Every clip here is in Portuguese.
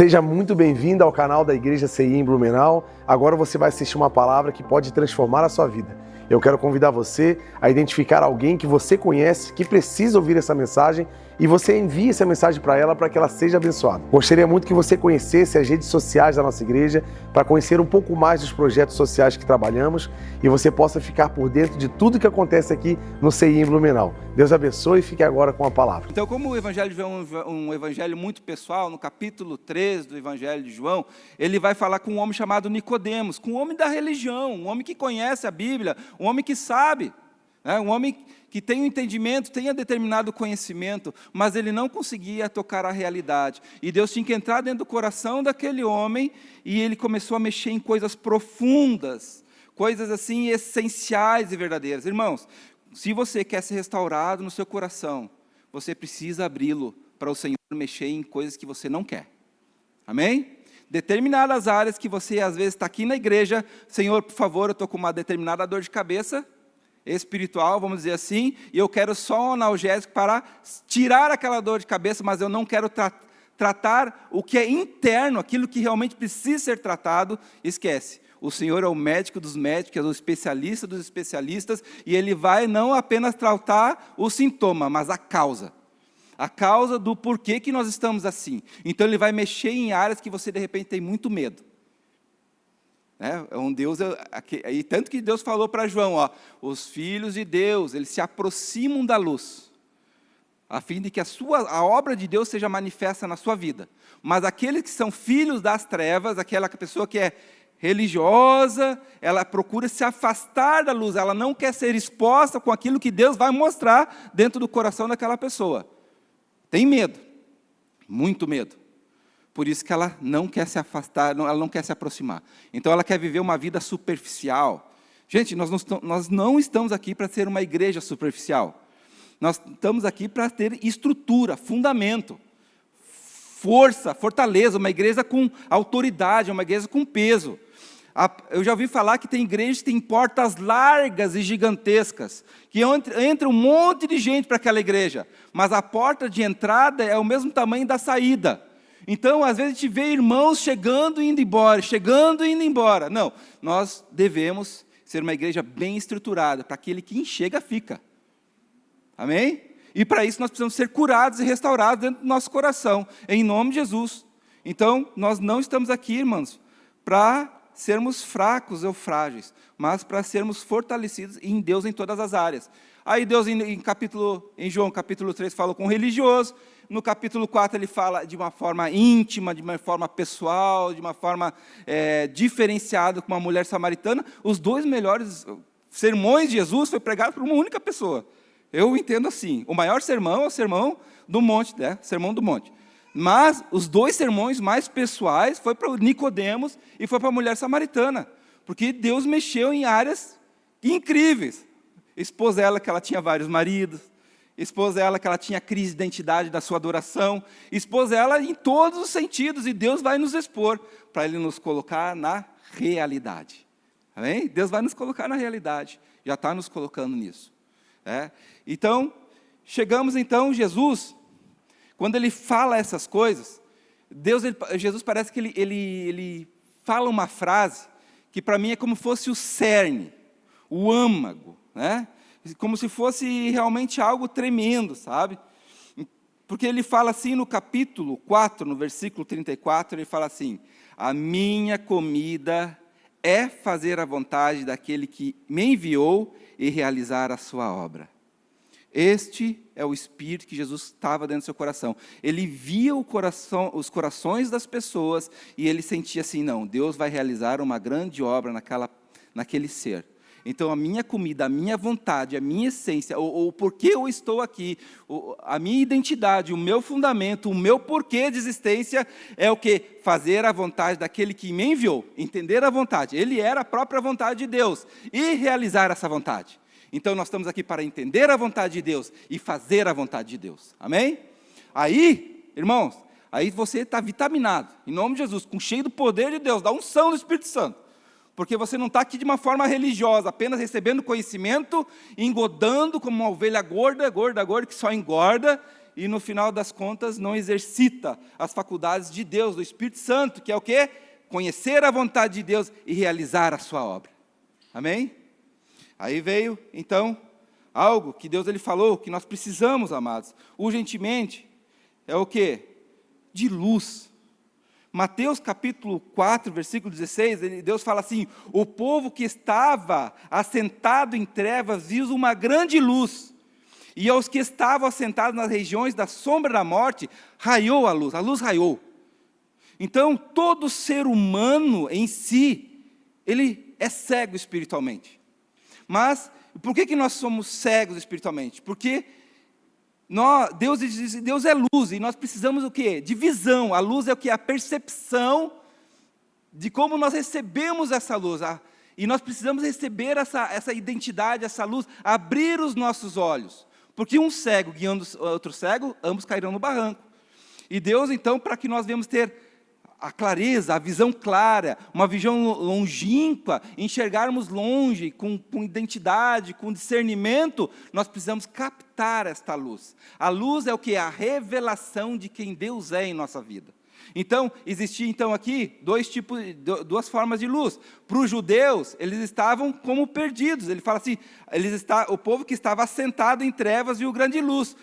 Seja muito bem-vindo ao canal da Igreja CI em Blumenau. Agora você vai assistir uma palavra que pode transformar a sua vida. Eu quero convidar você a identificar alguém que você conhece, que precisa ouvir essa mensagem, e você envie essa mensagem para ela para que ela seja abençoada. Gostaria muito que você conhecesse as redes sociais da nossa igreja para conhecer um pouco mais dos projetos sociais que trabalhamos e você possa ficar por dentro de tudo que acontece aqui no CI em Blumenau. Deus abençoe e fique agora com a palavra. Então, como o Evangelho de João é um evangelho muito pessoal, no capítulo 3 do Evangelho de João, ele vai falar com um homem chamado Nicodemos, com um homem da religião, um homem que conhece a Bíblia, um homem que sabe, né? Um homem que tem um entendimento, tenha determinado conhecimento, mas ele não conseguia tocar a realidade. E Deus tinha que entrar dentro do coração daquele homem e ele começou a mexer em coisas profundas, coisas assim essenciais e verdadeiras. Irmãos, se você quer ser restaurado no seu coração, você precisa abri-lo para o Senhor mexer em coisas que você não quer. Amém? Determinadas áreas que você às vezes está aqui na igreja, Senhor, por favor, eu estou com uma determinada dor de cabeça espiritual, vamos dizer assim, e eu quero só um analgésico para tirar aquela dor de cabeça, mas eu não quero tratar o que é interno, aquilo que realmente precisa ser tratado. Esquece. O Senhor é o médico dos médicos, é o especialista dos especialistas, e Ele vai não apenas tratar o sintoma, mas a causa do porquê que nós estamos assim. Então Ele vai mexer em áreas que você de repente tem muito medo. É um Deus, e tanto que Deus falou para João, ó, os filhos de Deus, eles se aproximam da luz, a fim de que a obra de Deus seja manifesta na sua vida. Mas aqueles que são filhos das trevas, aquela pessoa que é religiosa, ela procura se afastar da luz, ela não quer ser exposta com aquilo que Deus vai mostrar dentro do coração daquela pessoa. Tem medo, muito medo. Por isso que ela não quer se afastar, ela não quer se aproximar. Então ela quer viver uma vida superficial. Gente, nós não estamos aqui para ser uma igreja superficial. Nós estamos aqui para ter estrutura, fundamento, força, fortaleza, uma igreja com autoridade, uma igreja com peso. Eu já ouvi falar que tem igrejas que têm portas largas e gigantescas, que entra um monte de gente para aquela igreja, mas a porta de entrada é o mesmo tamanho da saída. Então, às vezes a gente vê irmãos chegando e indo embora, chegando e indo embora. Não, nós devemos ser uma igreja bem estruturada, para aquele que chega, fica. Amém? E para isso nós precisamos ser curados e restaurados dentro do nosso coração, em nome de Jesus. Então, nós não estamos aqui, irmãos, para sermos fracos ou frágeis, mas para sermos fortalecidos em Deus em todas as áreas. Aí Deus, em João capítulo 3, fala com o religioso. No capítulo 4, ele fala de uma forma íntima, de uma forma pessoal, de uma forma diferenciada com uma mulher samaritana. Os dois melhores sermões de Jesus foi pregado por uma única pessoa. Eu entendo assim. O maior sermão é o sermão do monte, né? Sermão do monte. Mas os dois sermões mais pessoais foi para o Nicodemos e foi para a mulher samaritana. Porque Deus mexeu em áreas incríveis. Expôs ela que ela tinha vários maridos, expôs ela que ela tinha crise de identidade da sua adoração, expôs ela em todos os sentidos, e Deus vai nos expor, para Ele nos colocar na realidade. Amém? Deus vai nos colocar na realidade, já está nos colocando nisso. Então, Jesus, quando Ele fala essas coisas, Jesus parece que ele fala uma frase, que para mim é como fosse o cerne, o âmago, né? Como se fosse realmente algo tremendo, sabe? Porque ele fala assim no capítulo 4, no versículo 34, ele fala assim: a minha comida é fazer a vontade daquele que me enviou e realizar a sua obra. Este é o espírito que Jesus estava dentro do seu coração. Ele via os corações das pessoas e ele sentia assim, não, Deus vai realizar uma grande obra naquele ser. Então, a minha comida, a minha vontade, a minha essência, o porquê eu estou aqui, a minha identidade, o meu fundamento, o meu porquê de existência é o quê? Fazer a vontade daquele que me enviou, entender a vontade. Ele era a própria vontade de Deus e realizar essa vontade. Então, nós estamos aqui para entender a vontade de Deus e fazer a vontade de Deus. Amém? Aí, irmãos, aí você está vitaminado, em nome de Jesus, cheio do poder de Deus, da unção do Espírito Santo. Porque você não está aqui de uma forma religiosa, apenas recebendo conhecimento, engodando como uma ovelha gorda, que só engorda, e no final das contas não exercita as faculdades de Deus, do Espírito Santo, que é o quê? Conhecer a vontade de Deus e realizar a sua obra. Amém? Aí veio, então, algo que Deus ele falou, que nós precisamos, amados, urgentemente, é o quê? De luz. Mateus capítulo 4, versículo 16, Deus fala assim: o povo que estava assentado em trevas viu uma grande luz, e aos que estavam assentados nas regiões da sombra da morte, raiou a luz raiou. Então, todo ser humano em si, ele é cego espiritualmente. Mas, por que nós somos cegos espiritualmente? Porque Deus é luz, e nós precisamos o quê? De visão. A luz é o quê? A percepção de como nós recebemos essa luz. E nós precisamos receber essa identidade, essa luz, abrir os nossos olhos. Porque um cego guiando outro cego, ambos cairão no barranco. E Deus, então, para que nós venhamos ter a clareza, a visão clara, uma visão longínqua, enxergarmos longe, com identidade, com discernimento, nós precisamos captar esta luz. A luz é o que? A revelação de quem Deus é em nossa vida. Então, existia então aqui duas formas de luz. Para os judeus, eles estavam como perdidos. Ele fala assim, o povo que estava assentado em trevas viu grande luz.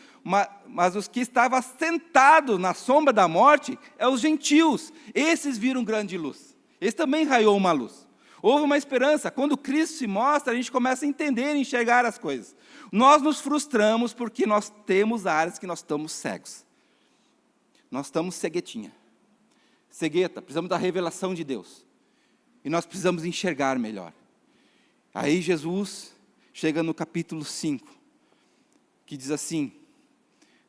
Mas os que estavam assentados na sombra da morte, os gentios. Esses viram grande luz. Esse também raiou uma luz. Houve uma esperança. Quando Cristo se mostra, a gente começa a entender e enxergar as coisas. Nós nos frustramos porque nós temos áreas que nós estamos cegos. Nós estamos ceguetinha. Cegueta, precisamos da revelação de Deus. E nós precisamos enxergar melhor. Aí Jesus chega no capítulo 5, que diz assim: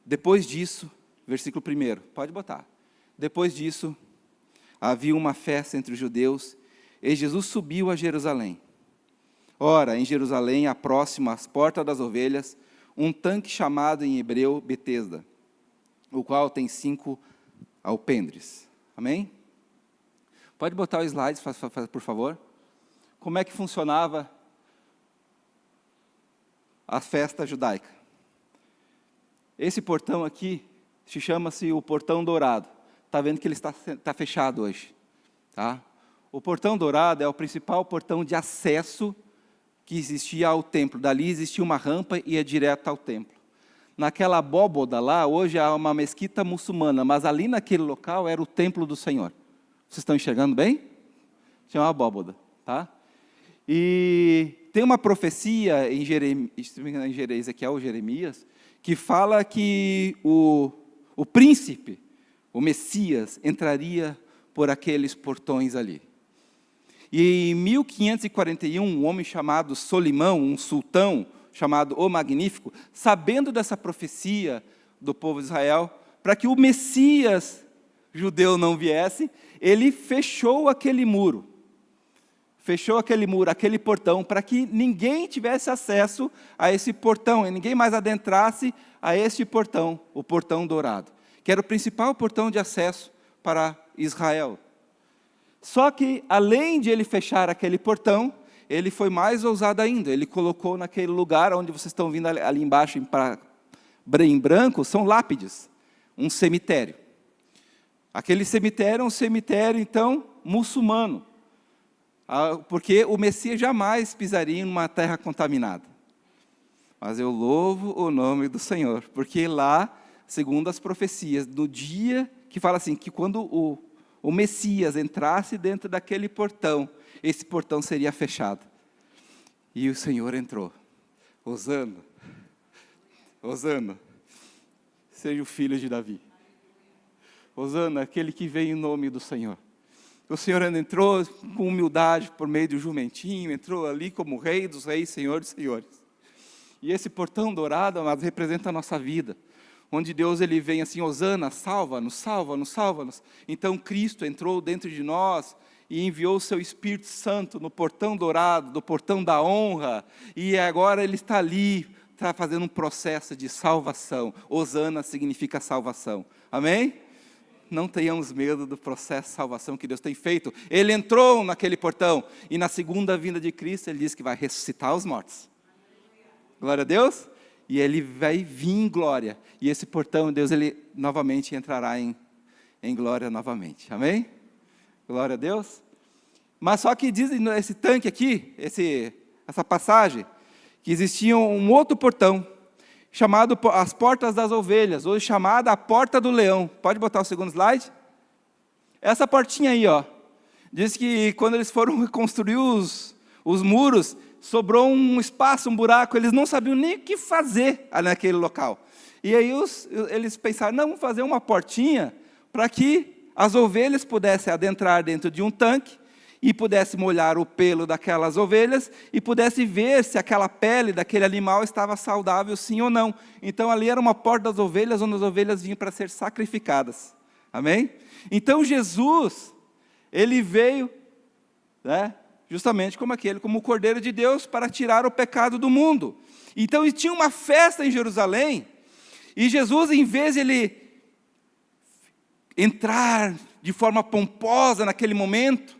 depois disso, versículo 1, pode botar. Depois disso, havia uma festa entre os judeus, e Jesus subiu a Jerusalém. Ora, em Jerusalém, próximo às portas das ovelhas, um tanque chamado em hebreu Betesda, o qual tem 5 alpendres. Amém? Pode botar o slide, por favor. Como é que funcionava a festa judaica? Esse portão aqui chama-se o portão dourado. Está vendo que ele está fechado hoje. Tá? O portão dourado é o principal portão de acesso que existia ao templo. Dali existia uma rampa e ia direto ao templo. Naquela abóboda lá, hoje há uma mesquita muçulmana, mas ali naquele local era o templo do Senhor. Vocês estão enxergando bem? Tinha uma abóboda, tá? E tem uma profecia em Ezequiel ou Jeremias, que fala que o príncipe, o Messias, entraria por aqueles portões ali. E em 1541, um homem chamado Solimão, um sultão, chamado O Magnífico, sabendo dessa profecia do povo de Israel, para que o Messias judeu não viesse, ele fechou aquele muro, aquele portão, para que ninguém tivesse acesso a esse portão, e ninguém mais adentrasse a este portão, o portão dourado, que era o principal portão de acesso para Israel. Só que, além de ele fechar aquele portão, ele foi mais ousado ainda. Ele colocou naquele lugar onde vocês estão vendo ali embaixo, em branco, são lápides, um cemitério. Aquele cemitério é um cemitério, então, muçulmano, porque o Messias jamais pisaria em uma terra contaminada. Mas eu louvo o nome do Senhor, porque lá, segundo as profecias, no dia que fala assim, que quando o Messias entrasse dentro daquele portão, esse portão seria fechado. E o Senhor entrou. Hosana, Hosana, seja o filho de Davi. Hosana, aquele que vem em nome do Senhor. O Senhor entrou com humildade por meio do jumentinho, entrou ali como Rei dos Reis, Senhor dos Senhores. E esse portão dourado, amado, representa a nossa vida, onde Deus ele vem assim, Hosana, salva-nos, salva-nos, salva-nos. Então Cristo entrou dentro de nós e enviou o seu Espírito Santo no portão dourado, do portão da honra, e agora ele está ali, está fazendo um processo de salvação. Hosana significa salvação. Amém? Não tenhamos medo do processo de salvação que Deus tem feito. Ele entrou naquele portão, e na segunda vinda de Cristo, ele diz que vai ressuscitar os mortos. Glória a Deus. e ele vai vir em glória. E esse portão, Deus, ele novamente entrará em glória novamente. Amém? Glória a Deus. Mas só que diz esse tanque aqui, essa passagem, que existia um outro portão, chamado as Portas das Ovelhas, hoje chamada a Porta do Leão. Pode botar o segundo slide? Essa portinha aí, ó, diz que quando eles foram reconstruir os muros, sobrou um espaço, um buraco, eles não sabiam nem o que fazer naquele local. E aí eles pensaram, não, vamos fazer uma portinha para que as ovelhas pudessem adentrar dentro de um tanque e pudesse molhar o pelo daquelas ovelhas e pudesse ver se aquela pele daquele animal estava saudável, sim ou não. Então, ali era uma porta das ovelhas, onde as ovelhas vinham para ser sacrificadas. Amém? Então, Jesus, ele veio, né, justamente como o Cordeiro de Deus, para tirar o pecado do mundo. Então, e tinha uma festa em Jerusalém, e Jesus, em vez de ele entrar de forma pomposa naquele momento,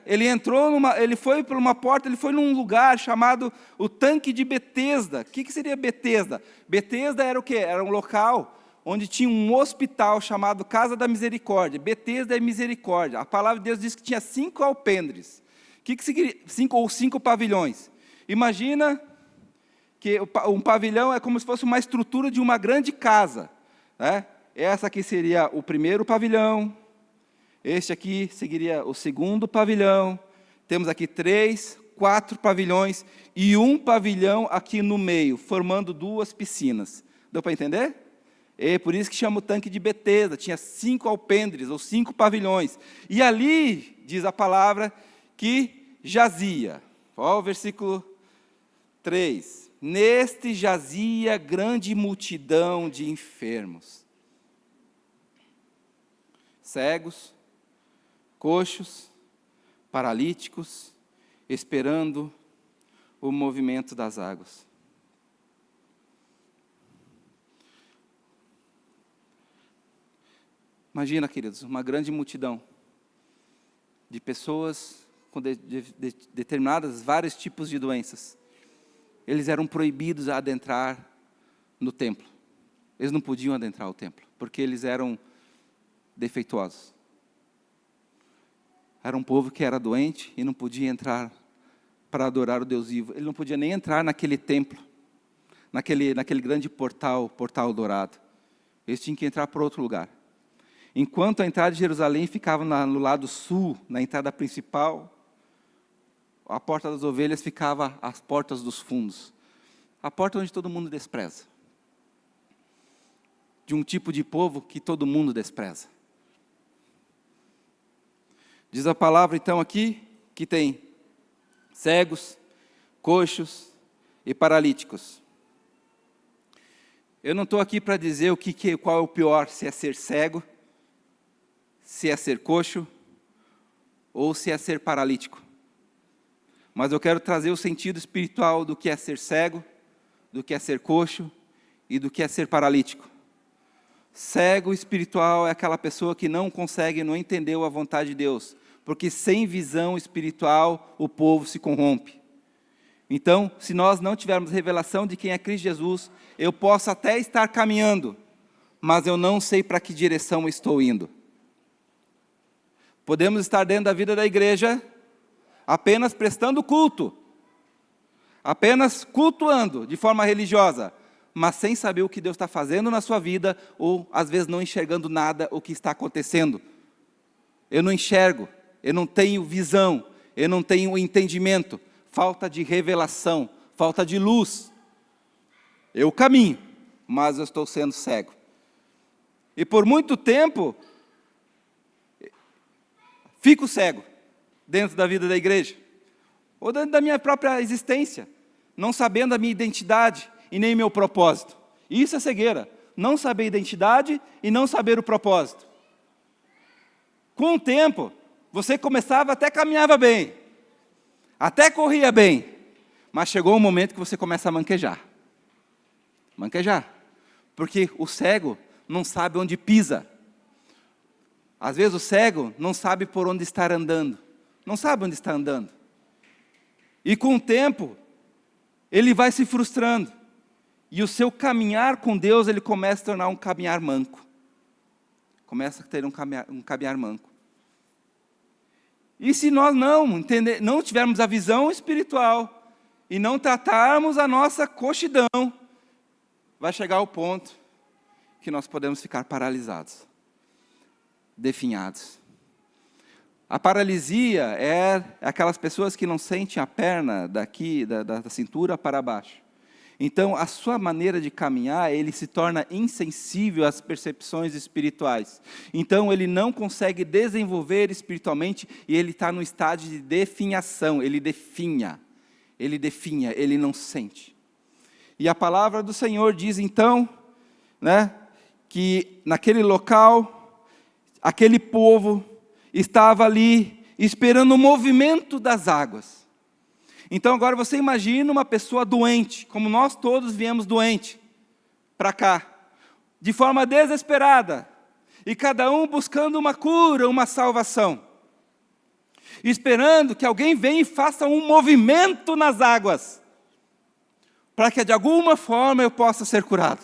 ele foi por uma porta, ele foi num lugar chamado o Tanque de Betesda. O que seria Betesda? Betesda era o quê? Era um local onde tinha um hospital chamado Casa da Misericórdia. Betesda é misericórdia. A palavra de Deus diz que tinha 5 alpendres. O que significa 5 pavilhões? Imagina que um pavilhão é como se fosse uma estrutura de uma grande casa. Essa aqui seria o primeiro pavilhão. Este aqui seguiria o segundo pavilhão. Temos aqui 3, 4 pavilhões e um pavilhão aqui no meio, formando 2 piscinas. Deu para entender? É por isso que chama o Tanque de Betesda. Tinha 5 alpendres, ou 5 pavilhões. E ali, diz a palavra, que jazia. Olha o versículo 3. Neste jazia grande multidão de enfermos, cegos, coxos, paralíticos, esperando o movimento das águas. Imagina, queridos, uma grande multidão de pessoas com determinadas, vários tipos de doenças. Eles eram proibidos a adentrar no templo. Eles não podiam adentrar o templo, porque eles eram defeituosos. Era um povo que era doente e não podia entrar para adorar o Deus vivo. Ele não podia nem entrar naquele templo, naquele grande portal dourado. Eles tinham que entrar por outro lugar. Enquanto a entrada de Jerusalém ficava no lado sul, na entrada principal, a porta das ovelhas ficava às portas dos fundos. A porta onde todo mundo despreza. De um tipo de povo que todo mundo despreza. Diz a palavra, então, aqui, que tem cegos, coxos e paralíticos. Eu não estou aqui para dizer qual é o pior, se é ser cego, se é ser coxo, ou se é ser paralítico. Mas eu quero trazer o sentido espiritual do que é ser cego, do que é ser coxo e do que é ser paralítico. Cego espiritual é aquela pessoa que não entendeu a vontade de Deus, porque sem visão espiritual o povo se corrompe. Então, se nós não tivermos revelação de quem é Cristo Jesus, eu posso até estar caminhando, mas eu não sei para que direção eu estou indo. Podemos estar dentro da vida da igreja, apenas prestando culto, apenas cultuando de forma religiosa, mas sem saber o que Deus está fazendo na sua vida, ou às vezes não enxergando nada o que está acontecendo. Eu não enxergo, eu não tenho visão, eu não tenho entendimento, falta de revelação, falta de luz. Eu caminho, mas eu estou sendo cego. E por muito tempo, fico cego dentro da vida da igreja, ou dentro da minha própria existência, não sabendo a minha identidade e nem meu propósito. Isso é cegueira, não saber a identidade e não saber o propósito. Com o tempo, você começava, até caminhava bem, até corria bem, mas chegou um momento que você começa a manquejar. Manquejar, porque o cego não sabe onde pisa. Às vezes o cego não sabe por onde estar andando, não sabe onde está andando. E com o tempo, ele vai se frustrando, E o seu caminhar com Deus, ele começa a tornar um caminhar manco. Começa a ter um caminhar manco. E se nós não tivermos a visão espiritual e não tratarmos a nossa coxidão, vai chegar ao ponto que nós podemos ficar paralisados, definhados. A paralisia é aquelas pessoas que não sentem a perna daqui, da cintura para baixo. Então, a sua maneira de caminhar, ele se torna insensível às percepções espirituais. Então, ele não consegue desenvolver espiritualmente e ele está no estágio de definhação. Ele definha, ele não sente. E a palavra do Senhor diz, então, que naquele local, aquele povo estava ali esperando o movimento das águas. Então agora você imagina uma pessoa doente, como nós todos viemos doente para cá, de forma desesperada, e cada um buscando uma cura, uma salvação, esperando que alguém venha e faça um movimento nas águas, para que de alguma forma eu possa ser curado.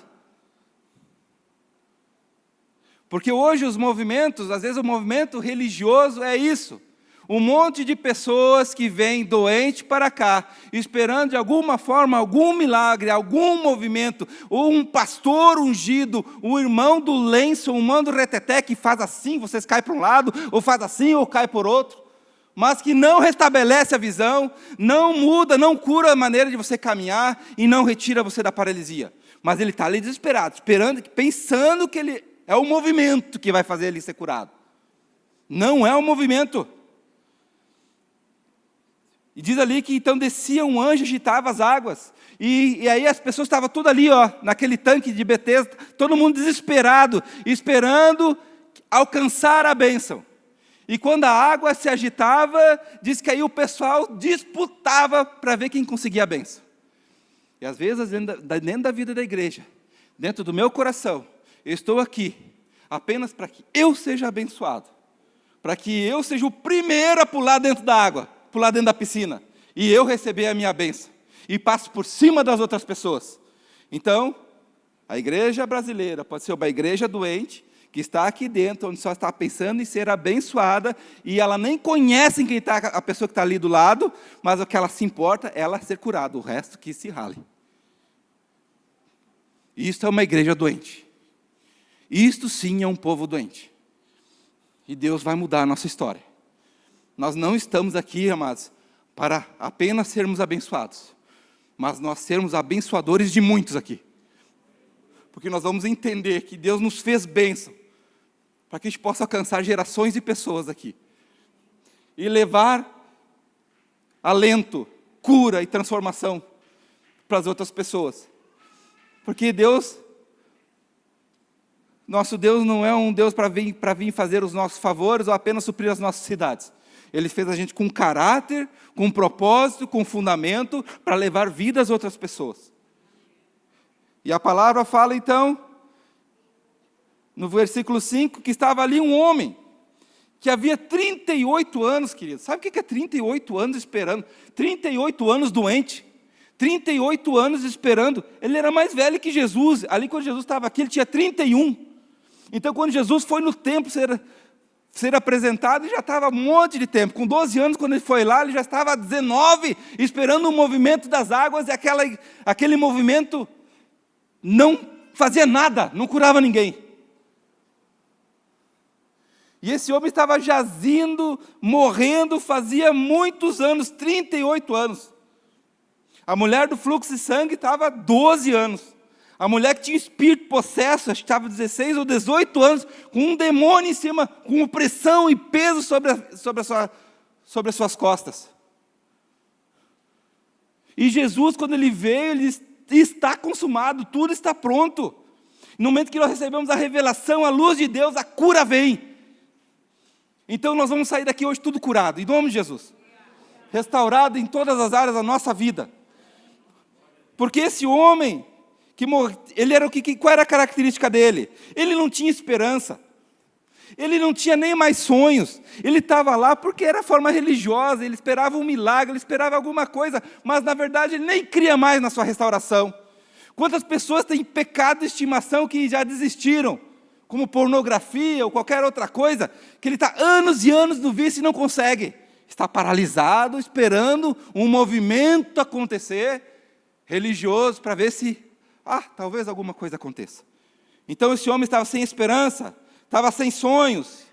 Porque hoje os movimentos, às vezes o movimento religioso é isso. Um monte de pessoas que vêm doente para cá, esperando de alguma forma, algum milagre, algum movimento, ou um pastor ungido, um irmão do lenço, um irmão do reteté, que faz assim, vocês caem para um lado, ou faz assim, ou cai por outro, mas que não restabelece a visão, não muda, não cura a maneira de você caminhar, e não retira você da paralisia. Mas ele está ali desesperado, esperando, pensando que ele é o movimento que vai fazer ele ser curado. Não é o movimento. E diz ali que então descia um anjo, agitava as águas, e aí as pessoas estavam tudo ali, naquele tanque de Betesda, todo mundo desesperado, esperando alcançar a bênção. E quando a água se agitava, diz que aí o pessoal disputava para ver quem conseguia a bênção. E às vezes, dentro da vida da igreja, dentro do meu coração, eu estou aqui apenas para que eu seja abençoado, para que eu seja o primeiro a pular dentro da água, pular dentro da piscina, e eu receber a minha bênção, e passo por cima das outras pessoas. Então, a igreja brasileira pode ser uma igreja doente, que está aqui dentro, onde só está pensando em ser abençoada, e ela nem conhece quem está, a pessoa que está ali do lado, mas o que ela se importa é ela ser curada, o resto que se rale. Isto é uma igreja doente. Isto sim é um povo doente. E Deus vai mudar a nossa história. Nós não estamos aqui, amados, para apenas sermos abençoados, mas nós sermos abençoadores de muitos aqui. Porque nós vamos entender que Deus nos fez bênção, para que a gente possa alcançar gerações de pessoas aqui. E levar alento, cura e transformação para as outras pessoas. Porque nosso Deus não é um Deus para vir fazer os nossos favores ou apenas suprir as nossas necessidades. Ele fez a gente com caráter, com propósito, com fundamento, para levar vida às outras pessoas. E a palavra fala então, no versículo 5, que estava ali um homem, que havia 38 anos, querido. Sabe o que é 38 anos esperando? 38 anos doente. 38 anos esperando. Ele era mais velho que Jesus. Ali quando Jesus estava aqui, ele tinha 31. Então quando Jesus foi no templo ser apresentado, ele já estava um monte de tempo. Com 12 anos, quando ele foi lá, ele já estava 19, esperando o movimento das águas, e aquele movimento não fazia nada, não curava ninguém. E esse homem estava jazindo, morrendo, fazia muitos anos, 38 anos. A mulher do fluxo de sangue estava 12 anos. A mulher que tinha espírito possesso, acho que estava 16 ou 18 anos, com um demônio em cima, com opressão e peso sobre as suas costas. E Jesus, quando ele veio, ele disse: está consumado, tudo está pronto. No momento que nós recebemos a revelação, a luz de Deus, a cura vem. Então nós vamos sair daqui hoje tudo curado, em nome de Jesus. Restaurado em todas as áreas da nossa vida. Porque esse homem, qual era a característica dele? Ele não tinha esperança. Ele não tinha nem mais sonhos. Ele estava lá porque era forma religiosa, ele esperava um milagre, ele esperava alguma coisa, mas na verdade ele nem cria mais na sua restauração. Quantas pessoas têm pecado de estimação que já desistiram, como pornografia ou qualquer outra coisa, que ele está anos e anos no vício e não consegue. Está paralisado, esperando um movimento acontecer, religioso, para ver se, talvez alguma coisa aconteça. Então esse homem estava sem esperança, estava sem sonhos.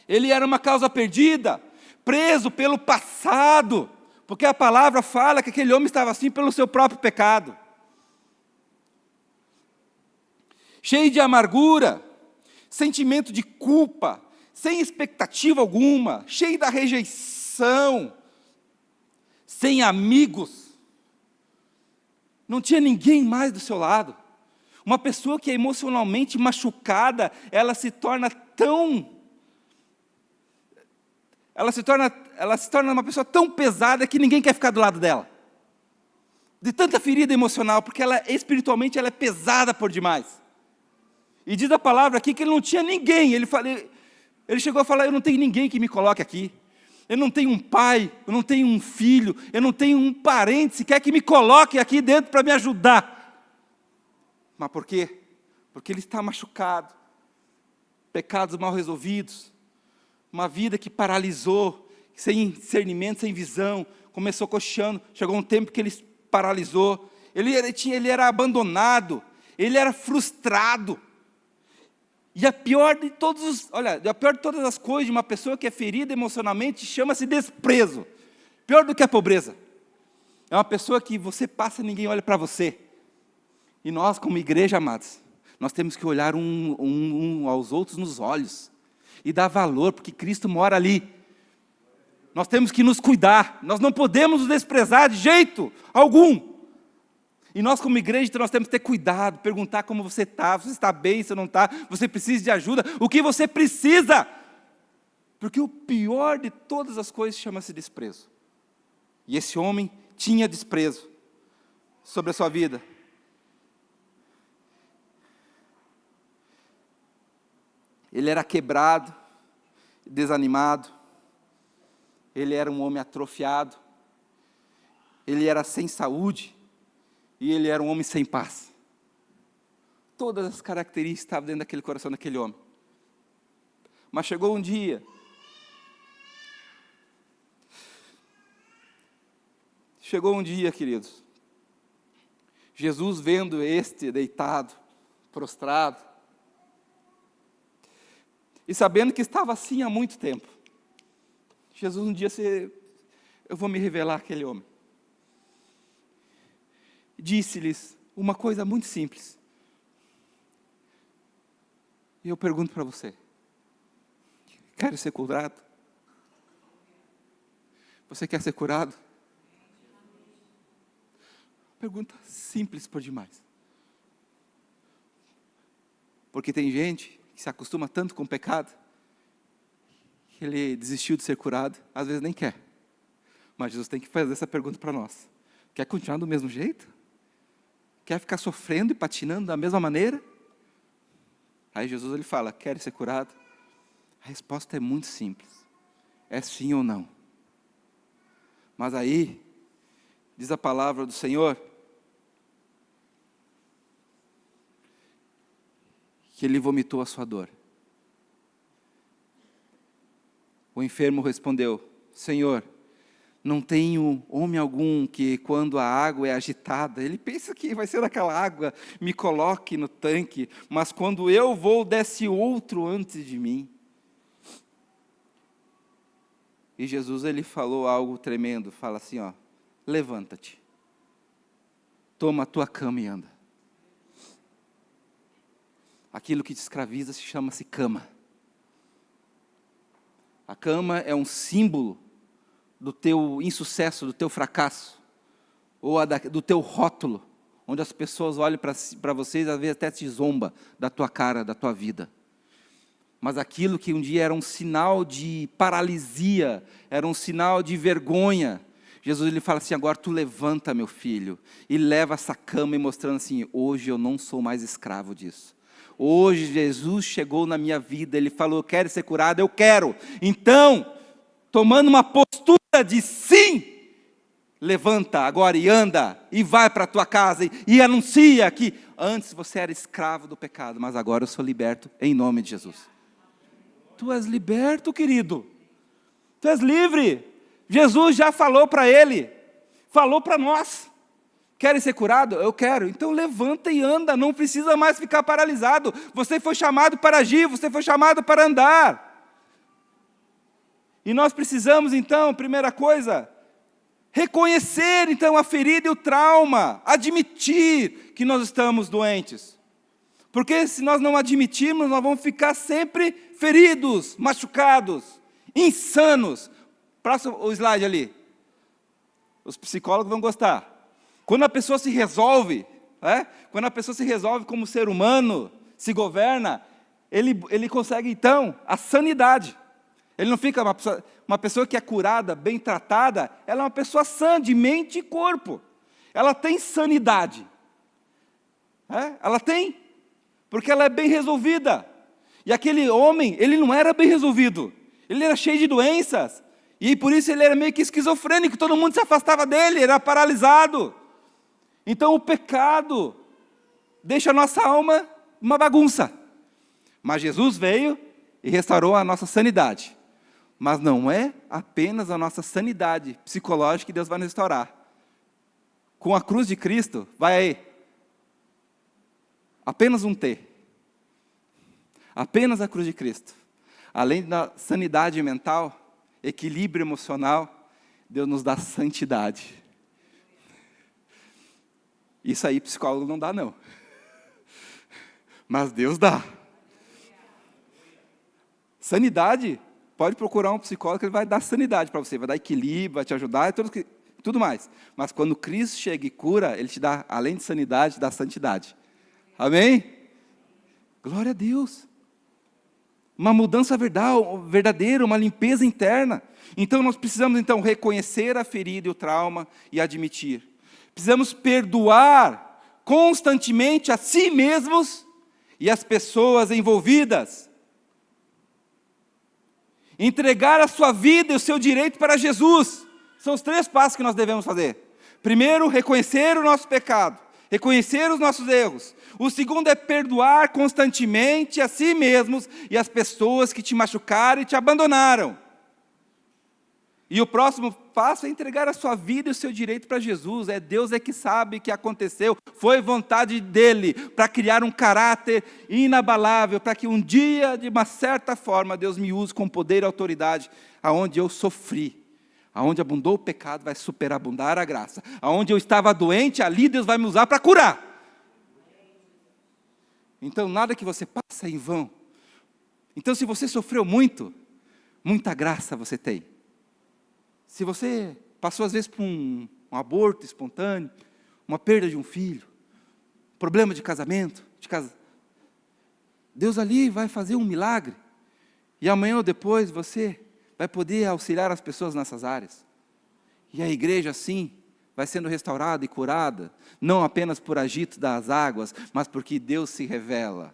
Ele era uma causa perdida, preso pelo passado, porque a palavra fala que aquele homem estava assim pelo seu próprio pecado. Cheio de amargura, sentimento de culpa, sem expectativa alguma, cheio da rejeição, sem amigos, não tinha ninguém mais do seu lado. Uma pessoa que é emocionalmente machucada, ela se torna uma pessoa tão pesada que ninguém quer ficar do lado dela. De tanta ferida emocional, porque espiritualmente ela é pesada por demais. E diz a palavra aqui que ele não tinha ninguém. Ele chegou a falar, eu não tenho ninguém que me coloque aqui. Eu não tenho um pai, eu não tenho um filho, eu não tenho um parente sequer que me coloque aqui dentro para me ajudar. Mas por quê? Porque ele está machucado, pecados mal resolvidos, uma vida que paralisou, sem discernimento, sem visão, começou coxando, chegou um tempo que ele paralisou, ele era abandonado, ele era frustrado. E a pior de todas as coisas de uma pessoa que é ferida emocionalmente chama-se desprezo. Pior do que a pobreza. É uma pessoa que você passa e ninguém olha para você. E nós, como igreja, amados, nós temos que olhar um aos outros nos olhos e dar valor, porque Cristo mora ali. Nós temos que nos cuidar, nós não podemos nos desprezar de jeito algum. E nós como igreja, nós temos que ter cuidado, perguntar como você está, se você está bem, se não está, você precisa de ajuda, o que você precisa. Porque o pior de todas as coisas chama-se desprezo. E esse homem tinha desprezo sobre a sua vida. Ele era quebrado, desanimado, ele era um homem atrofiado, ele era sem saúde, e ele era um homem sem paz. Todas as características estavam dentro daquele coração daquele homem. Mas chegou um dia, queridos, Jesus vendo este deitado, prostrado, e sabendo que estava assim há muito tempo, Jesus um dia eu vou me revelar àquele homem. Disse-lhes uma coisa muito simples. E eu pergunto para você, quer ser curado? Você quer ser curado? Pergunta simples por demais. Porque tem gente que se acostuma tanto com o pecado, que ele desistiu de ser curado, às vezes nem quer. Mas Jesus tem que fazer essa pergunta para nós. Quer continuar do mesmo jeito? Quer ficar sofrendo e patinando da mesma maneira? Aí Jesus ele fala, quer ser curado? A resposta é muito simples. É sim ou não. Mas aí, diz a palavra do Senhor, que ele vomitou a sua dor. O enfermo respondeu, Senhor, não tenho homem algum que quando a água é agitada, ele pensa que vai ser daquela água, me coloque no tanque, mas quando eu vou, desce outro antes de mim. E Jesus ele falou algo tremendo, fala assim, levanta-te, toma a tua cama e anda. Aquilo que te escraviza chama-se cama. A cama é um símbolo do teu insucesso, do teu fracasso, ou do teu rótulo, onde as pessoas olham para vocês, às vezes até te zomba da tua cara, da tua vida. Mas aquilo que um dia era um sinal de paralisia, era um sinal de vergonha, Jesus ele fala assim, agora tu levanta meu filho, e leva essa cama e mostrando assim, hoje eu não sou mais escravo disso. Hoje Jesus chegou na minha vida, ele falou, quer ser curado? Eu quero. Então, tomando uma postura de sim, levanta agora e anda, e vai para a tua casa, e anuncia que antes você era escravo do pecado, mas agora eu sou liberto em nome de Jesus. Tu és liberto, querido. Tu és livre. Jesus já falou para ele, falou para nós. Querem ser curado? Eu quero. Então levanta e anda, não precisa mais ficar paralisado. Você foi chamado para agir, você foi chamado para andar. E nós precisamos então, primeira coisa, reconhecer então a ferida e o trauma, admitir que nós estamos doentes. Porque se nós não admitirmos, nós vamos ficar sempre feridos, machucados, insanos. Próximo o slide ali. Os psicólogos vão gostar. Quando a pessoa se resolve, quando a pessoa se resolve como ser humano, se governa, ele consegue então a sanidade. Ele não fica uma pessoa que é curada, bem tratada, ela é uma pessoa sã de mente e corpo. Ela tem sanidade. Ela tem, porque ela é bem resolvida. E aquele homem, ele não era bem resolvido. Ele era cheio de doenças. E por isso ele era meio que esquizofrênico, todo mundo se afastava dele, era paralisado. Então o pecado deixa a nossa alma uma bagunça. Mas Jesus veio e restaurou a nossa sanidade. Mas não é apenas a nossa sanidade psicológica que Deus vai nos restaurar. Com a cruz de Cristo, vai aí. Apenas um T. Apenas a cruz de Cristo. Além da sanidade mental, equilíbrio emocional, Deus nos dá santidade. Isso aí psicólogo não dá não. Mas Deus dá. Sanidade, pode procurar um psicólogo que ele vai dar sanidade para você, vai dar equilíbrio, vai te ajudar, tudo mais. Mas quando Cristo chega e cura, Ele te dá, além de sanidade, dá santidade. Amém? Glória a Deus. Uma mudança verdadeira, uma limpeza interna. Então nós precisamos então reconhecer a ferida e o trauma e admitir. Precisamos perdoar constantemente a si mesmos e as pessoas envolvidas. Entregar a sua vida e o seu direito para Jesus. São os 3 passos que nós devemos fazer. Primeiro, reconhecer o nosso pecado. Reconhecer os nossos erros. O segundo é perdoar constantemente a si mesmos e as pessoas que te machucaram e te abandonaram. E o próximo passo é entregar a sua vida e o seu direito para Jesus. Deus que sabe o que aconteceu. Foi vontade dEle para criar um caráter inabalável, para que um dia, de uma certa forma, Deus me use com poder e autoridade, aonde eu sofri. Aonde abundou o pecado, vai superabundar a graça. Aonde eu estava doente, ali Deus vai me usar para curar. Então, nada que você passa é em vão. Então, se você sofreu muito, muita graça você tem. Se você passou, às vezes, por um aborto espontâneo, uma perda de um filho, problema de casamento, Deus ali vai fazer um milagre. E amanhã ou depois você vai poder auxiliar as pessoas nessas áreas. E a igreja, assim, vai sendo restaurada e curada, não apenas por agito das águas, mas porque Deus se revela.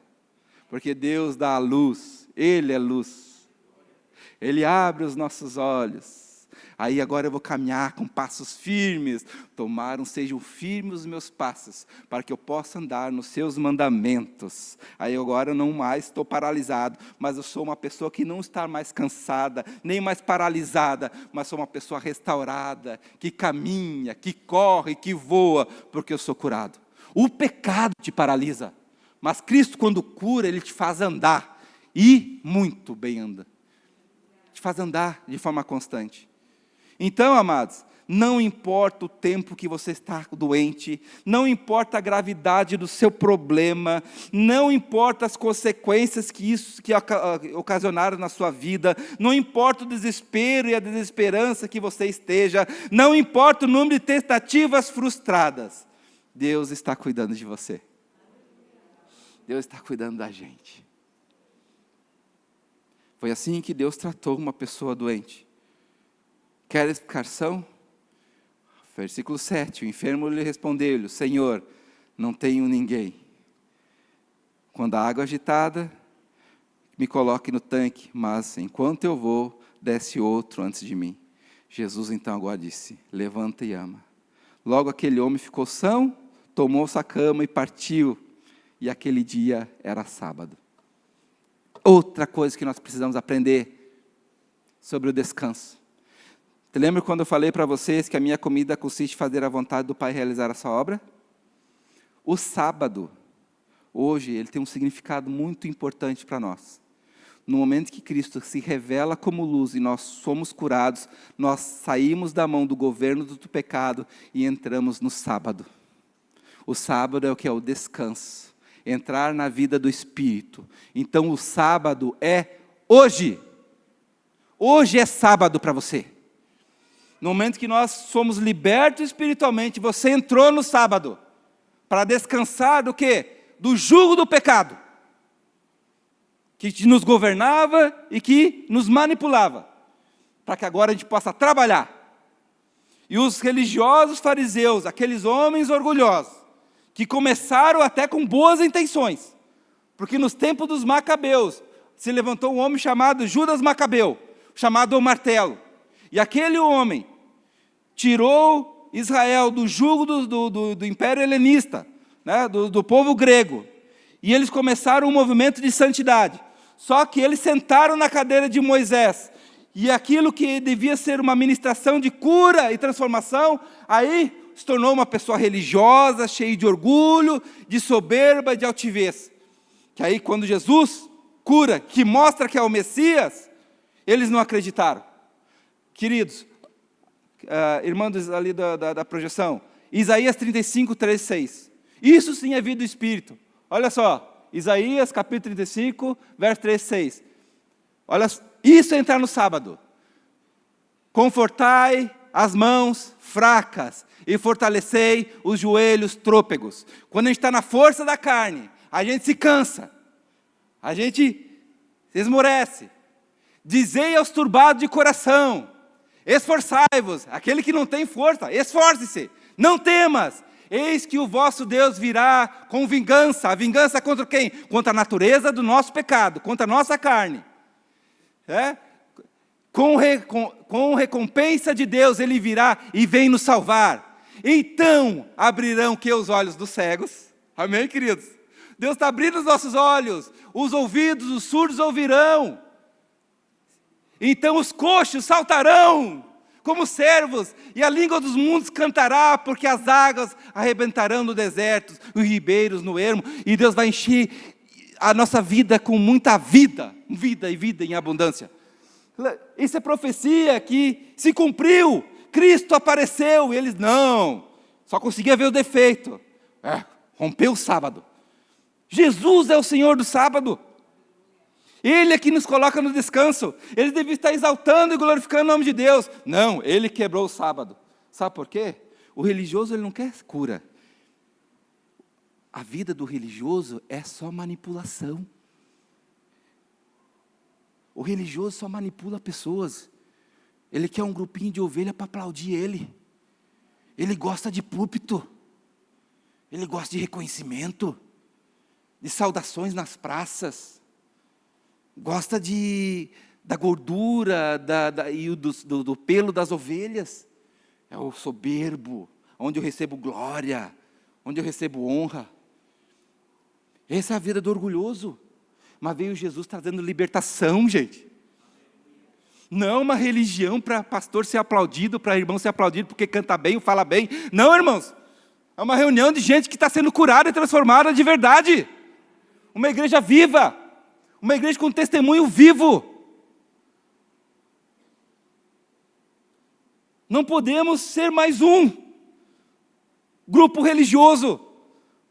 Porque Deus dá a luz, Ele é luz. Ele abre os nossos olhos. Aí agora eu vou caminhar com passos firmes. Sejam firmes os meus passos, para que eu possa andar nos seus mandamentos. Aí agora eu não mais estou paralisado, mas eu sou uma pessoa que não está mais cansada, nem mais paralisada, mas sou uma pessoa restaurada, que caminha, que corre, que voa, porque eu sou curado. O pecado te paralisa, mas Cristo, quando cura, Ele te faz andar, e muito bem anda. Te faz andar de forma constante. Então, amados, não importa o tempo que você está doente, não importa a gravidade do seu problema, não importa as consequências que ocasionaram na sua vida, não importa o desespero e a desesperança que você esteja, não importa o número de tentativas frustradas, Deus está cuidando de você. Deus está cuidando da gente. Foi assim que Deus tratou uma pessoa doente. Quer explicação? Versículo 7, o enfermo lhe respondeu-lhe: Senhor, não tenho ninguém. Quando a água agitada, me coloque no tanque, mas enquanto eu vou, desce outro antes de mim. Jesus então agora disse: levanta e ama. Logo aquele homem ficou são, tomou sua cama e partiu. E aquele dia era sábado. Outra coisa que nós precisamos aprender sobre o descanso. Você lembra quando eu falei para vocês que a minha comida consiste em fazer a vontade do Pai e realizar a sua obra? O sábado, hoje, ele tem um significado muito importante para nós. No momento que Cristo se revela como luz e nós somos curados, nós saímos da mão do governo do pecado e entramos no sábado. O sábado é o que? É o descanso. Entrar na vida do Espírito. Então o sábado é hoje. Hoje é sábado para você. No momento que nós somos libertos espiritualmente, você entrou no sábado. Para descansar do quê? Do jugo do pecado. Que nos governava e que nos manipulava. Para que agora a gente possa trabalhar. E os religiosos fariseus, aqueles homens orgulhosos, que começaram até com boas intenções. Porque nos tempos dos Macabeus, se levantou um homem chamado Judas Macabeu, chamado o Martelo. E aquele homem tirou Israel do jugo do Império Helenista, né, do povo grego. E eles começaram um movimento de santidade. Só que eles sentaram na cadeira de Moisés. E aquilo que devia ser uma ministração de cura e transformação, aí se tornou uma pessoa religiosa, cheia de orgulho, de soberba e de altivez. Que aí quando Jesus cura, que mostra que é o Messias, eles não acreditaram. Queridos, irmãos ali da projeção, Isaías 35, 3, 6. Isso sim é vida do Espírito. Olha só, Isaías capítulo 35, verso 3, 6. Olha, isso é entrar no sábado. Confortai as mãos fracas e fortalecei os joelhos trôpegos. Quando a gente está na força da carne, a gente se cansa, a gente se esmorece. Dizei aos turbados de coração, esforçai-vos. Aquele que não tem força, esforce-se, não temas. Eis que o vosso Deus virá com vingança. A vingança contra quem? Contra a natureza do nosso pecado, contra a nossa carne. Com recompensa de Deus ele virá e vem nos salvar. Então abrirão que os olhos dos cegos. Amém, queridos? Deus está abrindo os nossos olhos, os ouvidos, os surdos ouvirão. Então os coxos saltarão como servos, e a língua dos mundos cantará, porque as águas arrebentarão no deserto, os ribeiros no ermo, e Deus vai encher a nossa vida com muita vida, vida e vida em abundância. Isso é profecia que se cumpriu. Cristo apareceu e eles não, só conseguia ver o defeito. Rompeu o sábado. Jesus é o Senhor do sábado. Ele é que nos coloca no descanso. Ele devia estar exaltando e glorificando o nome de Deus. Não, ele quebrou o sábado. Sabe por quê? O religioso ele não quer cura. A vida do religioso é só manipulação. O religioso só manipula pessoas. Ele quer um grupinho de ovelha para aplaudir ele. Ele gosta de púlpito. Ele gosta de reconhecimento, de saudações nas praças. Gosta da gordura e do pelo das ovelhas. É o soberbo, onde eu recebo glória, onde eu recebo honra. Essa é a vida do orgulhoso. Mas veio Jesus trazendo libertação, gente. Não uma religião para pastor ser aplaudido, para irmão ser aplaudido porque canta bem ou fala bem. Não, irmãos. É uma reunião de gente que está sendo curada e transformada de verdade. Uma igreja viva. Uma igreja com testemunho vivo. Não podemos ser mais um grupo religioso,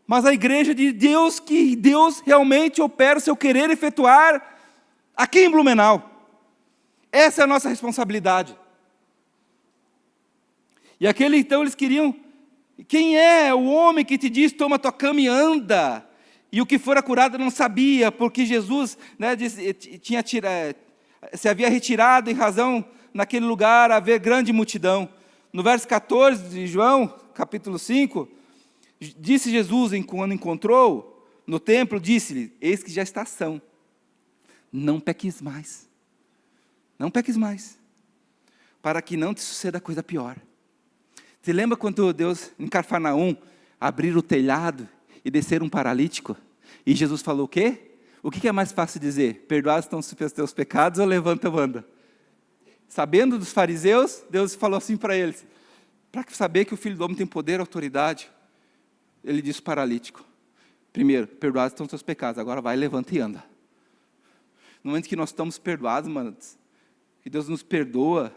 mas a igreja de Deus, que Deus realmente opera o seu querer efetuar aqui em Blumenau. Essa é a nossa responsabilidade. E aquele então eles queriam, quem é o homem que te diz, toma tua cama e anda? E o que fora curado não sabia, porque Jesus se havia retirado em razão naquele lugar haver grande multidão. No verso 14 de João, capítulo 5, disse Jesus, quando encontrou no templo, disse-lhe, eis que já está são, não peques mais. Não peques mais. para que não te suceda coisa pior. Você lembra quando Deus, em Cafarnaum, abriu o telhado e descer um paralítico? E Jesus falou o quê? O que é mais fácil dizer? Perdoados estão os teus pecados ou levanta e anda? Sabendo dos fariseus, Deus falou assim para eles, para saber que o Filho do Homem tem poder e autoridade, ele disse ao paralítico, primeiro, perdoados estão os teus pecados, agora vai, levanta e anda. No momento que nós estamos perdoados, manos, que Deus nos perdoa,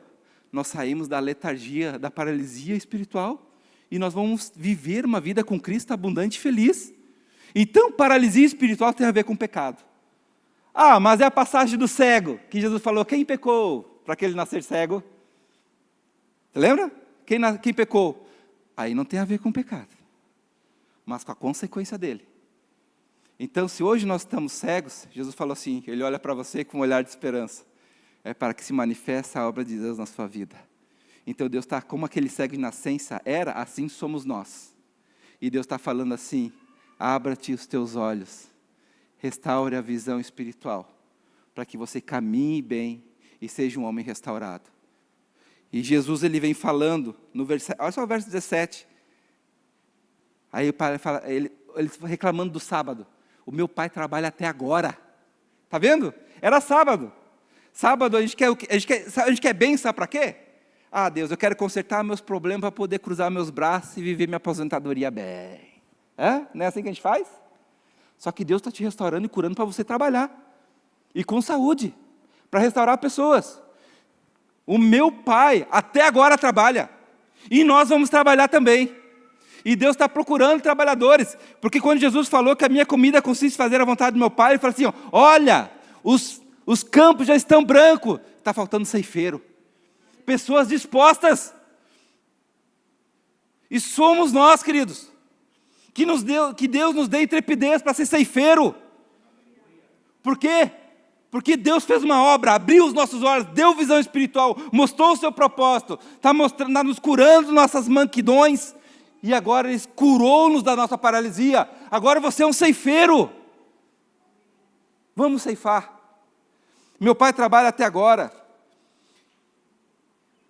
nós saímos da letargia, da paralisia espiritual, e nós vamos viver uma vida com Cristo abundante e feliz. Então, paralisia espiritual tem a ver com pecado. Ah, mas é a passagem do cego, que Jesus falou, quem pecou para que ele nascer cego? Você lembra? Quem pecou? Aí não tem a ver com pecado, mas com a consequência dele. Então, se hoje nós estamos cegos, Jesus falou assim, ele olha para você com um olhar de esperança, é para que se manifeste a obra de Deus na sua vida. Então Deus está, como aquele cego de nascença era, assim somos nós. E Deus está falando assim, abra-te os teus olhos, restaure a visão espiritual, para que você caminhe bem e seja um homem restaurado. E Jesus ele vem falando, olha só o verso 17, aí o pai fala, ele reclamando do sábado, o meu pai trabalha até agora, está vendo? Era sábado. Sábado a gente quer bem, sabe para quê? Ah, Deus, eu quero consertar meus problemas para poder cruzar meus braços e viver minha aposentadoria bem. Não é assim que a gente faz? Só que Deus está te restaurando e curando para você trabalhar. E com saúde, para restaurar pessoas. O meu pai até agora trabalha. E nós vamos trabalhar também. E Deus está procurando trabalhadores. Porque quando Jesus falou que a minha comida consiste em fazer a vontade do meu pai, ele falou assim, olha, os campos já estão brancos, está faltando ceifeiro. Pessoas dispostas. E somos nós, queridos, que Deus nos dê intrepidez para ser ceifeiro. Por quê? Porque Deus fez uma obra, abriu os nossos olhos, deu visão espiritual, mostrou o seu propósito, está nos curando nossas manquidões, e agora Ele curou-nos da nossa paralisia. Agora você é um ceifeiro. Vamos ceifar. Meu pai trabalha até agora.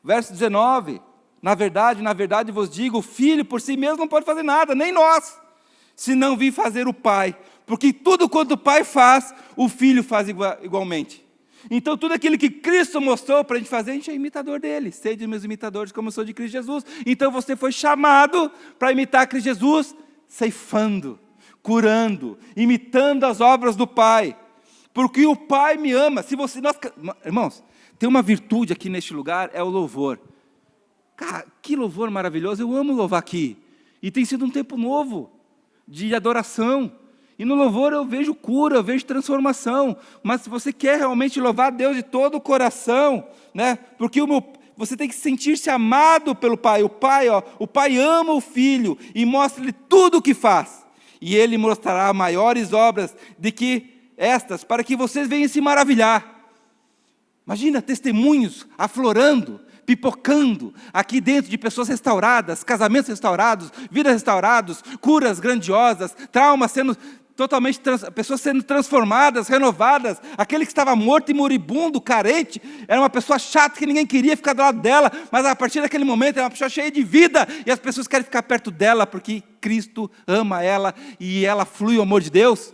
Verso 19, na verdade vos digo, o filho por si mesmo não pode fazer nada, nem nós, se não vir fazer o pai, porque tudo quanto o pai faz, o filho faz igualmente. Então tudo aquilo que Cristo mostrou para a gente fazer, a gente é imitador dele, sede meus imitadores como eu sou de Cristo Jesus. Então você foi chamado para imitar Cristo Jesus, ceifando, curando, imitando as obras do Pai, porque o Pai me ama. Irmãos, tem uma virtude aqui neste lugar, é o louvor. Cara, que louvor maravilhoso, eu amo louvar aqui. E tem sido um tempo novo, de adoração. E no louvor eu vejo cura, eu vejo transformação. Mas se você quer realmente louvar a Deus de todo o coração, né? Porque você tem que sentir-se amado pelo Pai. O Pai ama o Filho e mostra-lhe tudo o que faz. E Ele mostrará maiores obras do que estas, para que vocês venham se maravilhar. Imagina testemunhos aflorando, pipocando aqui dentro de pessoas restauradas, casamentos restaurados, vidas restauradas, curas grandiosas, traumas sendo totalmente, pessoas sendo transformadas, renovadas. Aquele que estava morto e moribundo, carente, era uma pessoa chata que ninguém queria ficar do lado dela, mas a partir daquele momento era uma pessoa cheia de vida, e as pessoas querem ficar perto dela, porque Cristo ama ela, e ela flui o amor de Deus.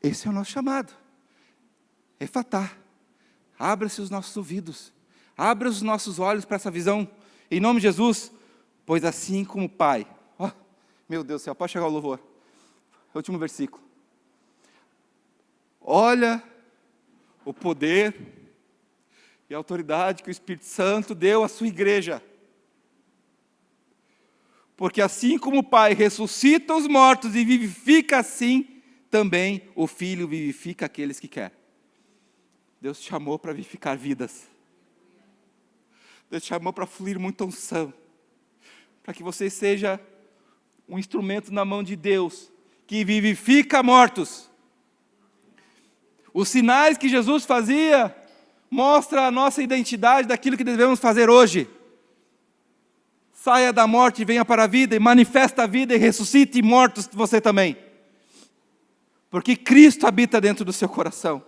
Esse é o nosso chamado. Efatá, abra-se os nossos ouvidos, abra os nossos olhos para essa visão, em nome de Jesus, pois assim como o Pai, meu Deus do céu, pode chegar o louvor, último versículo, olha o poder e a autoridade que o Espírito Santo deu à sua igreja, porque assim como o Pai ressuscita os mortos e vivifica assim, também o Filho vivifica aqueles que quer. Deus te chamou para vivificar vidas. Deus te chamou para fluir muita unção. Para que você seja um instrumento na mão de Deus, que vivifica mortos. Os sinais que Jesus fazia, mostra a nossa identidade daquilo que devemos fazer hoje. Saia da morte e venha para a vida, e manifesta a vida e ressuscite mortos você também. Porque Cristo habita dentro do seu coração.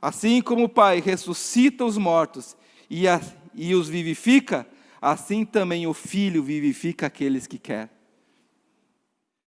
Assim como o Pai ressuscita os mortos e os vivifica, assim também o Filho vivifica aqueles que quer.